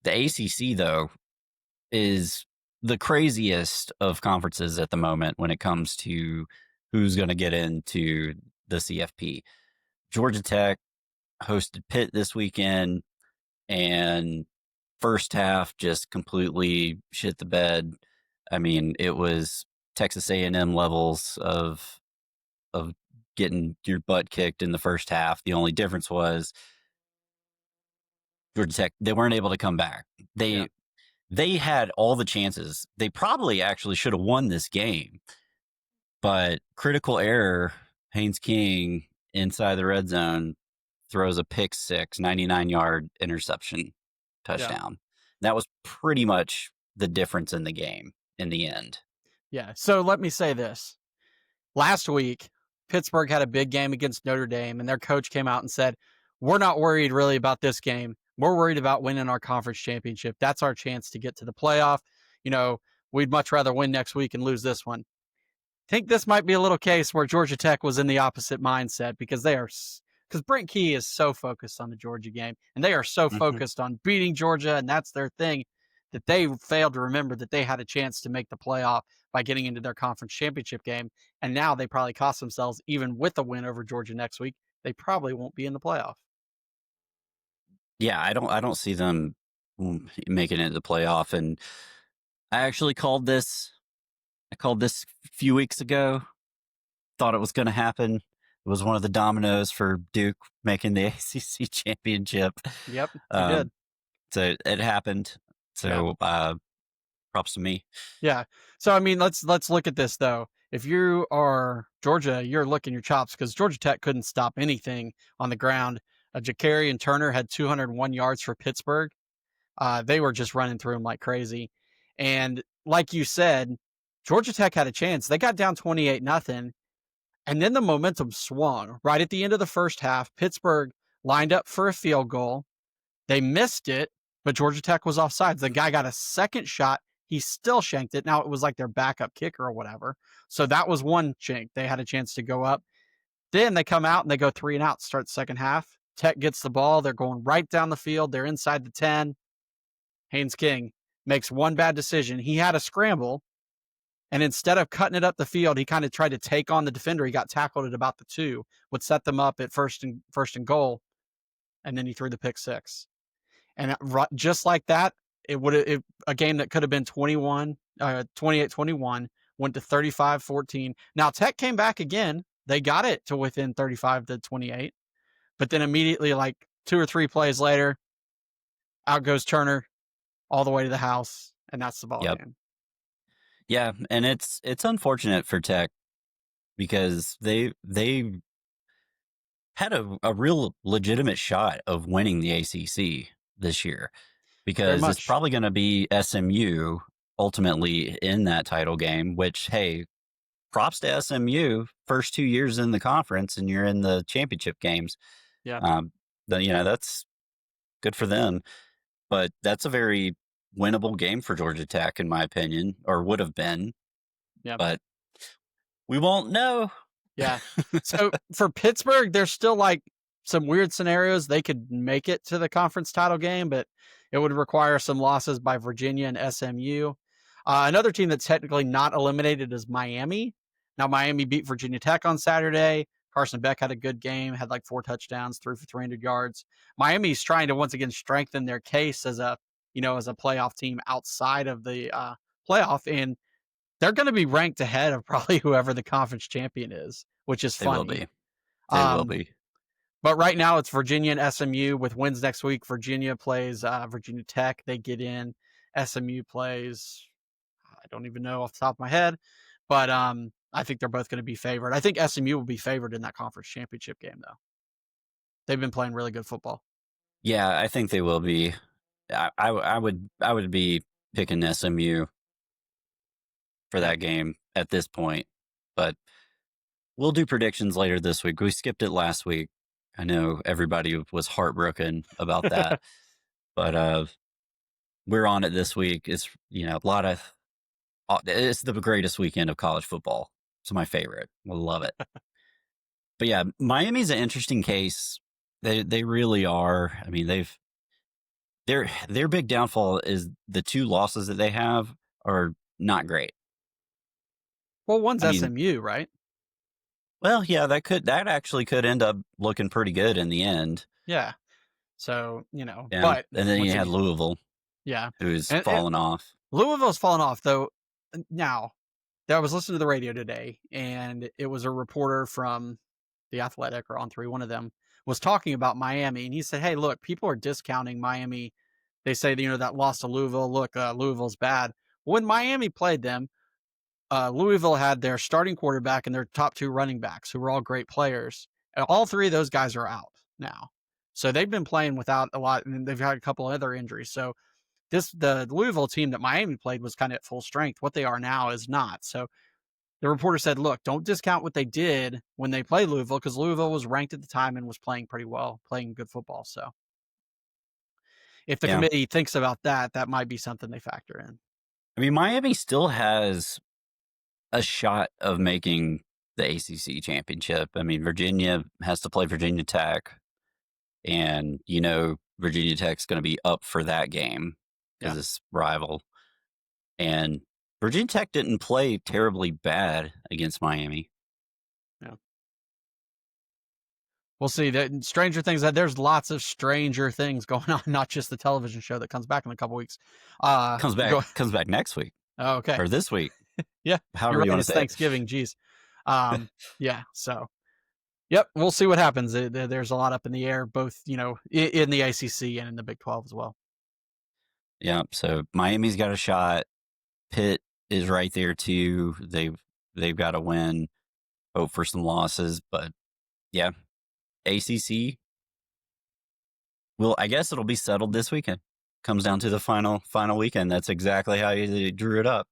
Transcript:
The ACC, though, is the craziest of conferences at the moment when it comes to who's going to get into the CFP. Georgia Tech hosted Pitt this weekend, and first half just completely shit the bed. I mean, it was Texas A&M levels of getting your butt kicked in the first half. The only difference was Georgia Tech, they weren't able to come back. Yeah. They had all the chances. They probably actually should have won this game, but critical error, Haynes King inside the red zone throws a pick six, 99-yard interception Yeah. touchdown. That was pretty much the difference in the game in the end. Yeah. So let me say this. Last week, Pittsburgh had a big game against Notre Dame, and their coach came out and said, "We're not worried really about this game. We're worried about winning our conference championship. That's our chance to get to the playoff. You know, we'd much rather win next week and lose this one." Think this might be a little case where Georgia Tech was in the opposite mindset because because Brent Key is so focused on the Georgia game and they are so focused on beating Georgia, and that's their thing, that they failed to remember that they had a chance to make the playoff by getting into their conference championship game. And now they probably cost themselves, even with a win over Georgia next week, they probably won't be in the playoff. Yeah, I don't see them making it to the playoff. And I actually called this. I called this a few weeks ago. Thought it was going to happen. It was one of the dominoes for Duke making the ACC championship. Yep, you did. So it happened. Yeah. So props to me. Yeah. So I mean, let's look at this though. If you are Georgia, you're licking your chops because Georgia Tech couldn't stop anything on the ground. Ja'Carry and Turner had 201 yards for Pittsburgh. They were just running through them like crazy. And like you said, Georgia Tech had a chance. They got down 28-0. And then the momentum swung right at the end of the first half. Pittsburgh lined up for a field goal. They missed it, but Georgia Tech was offsides. The guy got a second shot. He still shanked it. Now it was like their backup kicker or whatever. So that was one shank. They had a chance to go up. Then they come out and they go 3-and-out, start the second half. Tech gets the ball. They're going right down the field. They're inside the 10. Haynes King makes one bad decision. He had a scramble, and instead of cutting it up the field, he kind of tried to take on the defender. He got tackled at about the 2, would set them up at first and goal, and then he threw the pick six. And just like that, a game that could have been 28-21 went to 35-14. Now Tech came back again. They got it to within 35-28, but then immediately, like 2 or 3 plays later, out goes Turner all the way to the house, and that's the ball game. Yeah, and it's unfortunate for Tech because they had a real legitimate shot of winning the ACC this year, because it's probably going to be SMU ultimately in that title game, which, hey, props to SMU, first 2 years in the conference and you're in the championship games. Yeah. That's good for them, but that's a very winnable game for Georgia Tech, in my opinion, or would have been. Yeah. But we won't know. Yeah. So for Pittsburgh, there's still like some weird scenarios. They could make it to the conference title game, but it would require some losses by Virginia and SMU. Another team that's technically not eliminated is Miami. Now, Miami beat Virginia Tech on Saturday. Carson Beck had a good game, had like 4 touchdowns, threw for 300 yards. Miami's trying to once again strengthen their case as a playoff team outside of the playoff, and they're going to be ranked ahead of probably whoever the conference champion is, which is funny. They will be. But right now it's Virginia and SMU with wins next week. Virginia plays Virginia Tech. They get in. SMU plays, I don't even know off the top of my head, but I think they're both going to be favored. I think SMU will be favored in that conference championship game, though. They've been playing really good football. Yeah, I think they will be. I would be picking SMU for that game at this point, but we'll do predictions later this week. We skipped it last week. I know everybody was heartbroken about that, but we're on it this week. It's it's the greatest weekend of college football. It's my favorite. I love it. But yeah, Miami's an interesting case. They really are. I mean, Their big downfall is the 2 losses that they have are not great. Well, one's I mean, SMU, right? well, yeah, that actually could end up looking pretty good in the end. Yeah. So, Yeah, but and then you once had again, Louisville, yeah. who's And fallen off. Louisville's fallen off though. Now, I was listening to the radio today, and it was a reporter from The Athletic or On Three, one of them, was talking about Miami, and he said, "Hey, look, people are discounting Miami. They say that, that loss to Louisville. Look, Louisville's bad. When Miami played them, Louisville had their starting quarterback and their top 2 running backs, who were all great players. And all 3 of those guys are out now, so they've been playing without a lot, and they've had a couple other injuries. So the Louisville team that Miami played was kind of at full strength. What they are now is not. So the reporter said, look, don't discount what they did when they played Louisville, because Louisville was ranked at the time and was playing pretty well, playing good football. So if the Yeah. committee thinks about that, that might be something they factor in. I mean, Miami still has a shot of making the ACC championship. I mean, Virginia has to play Virginia Tech, and Virginia Tech's going to be up for that game because Yeah. it's rival. And Virginia Tech didn't play terribly bad against Miami. Yeah. We'll see. That Stranger Things, that there's lots of Stranger Things going on, not just the television show that comes back in a couple weeks. Comes back Go. comes back next week Okay. or this week, Yeah. You're however you right. want It's to say it. Thanksgiving. Jeez. Yeah. So, yep. We'll see what happens. There's a lot up in the air, both, in the ACC and in the Big 12 as well. Yeah, so Miami's got a shot. Pitt is right there too. They've got to win. Hope for some losses, but yeah, ACC. Well, I guess it'll be settled this weekend. Comes down to the final weekend. That's exactly how you drew it up.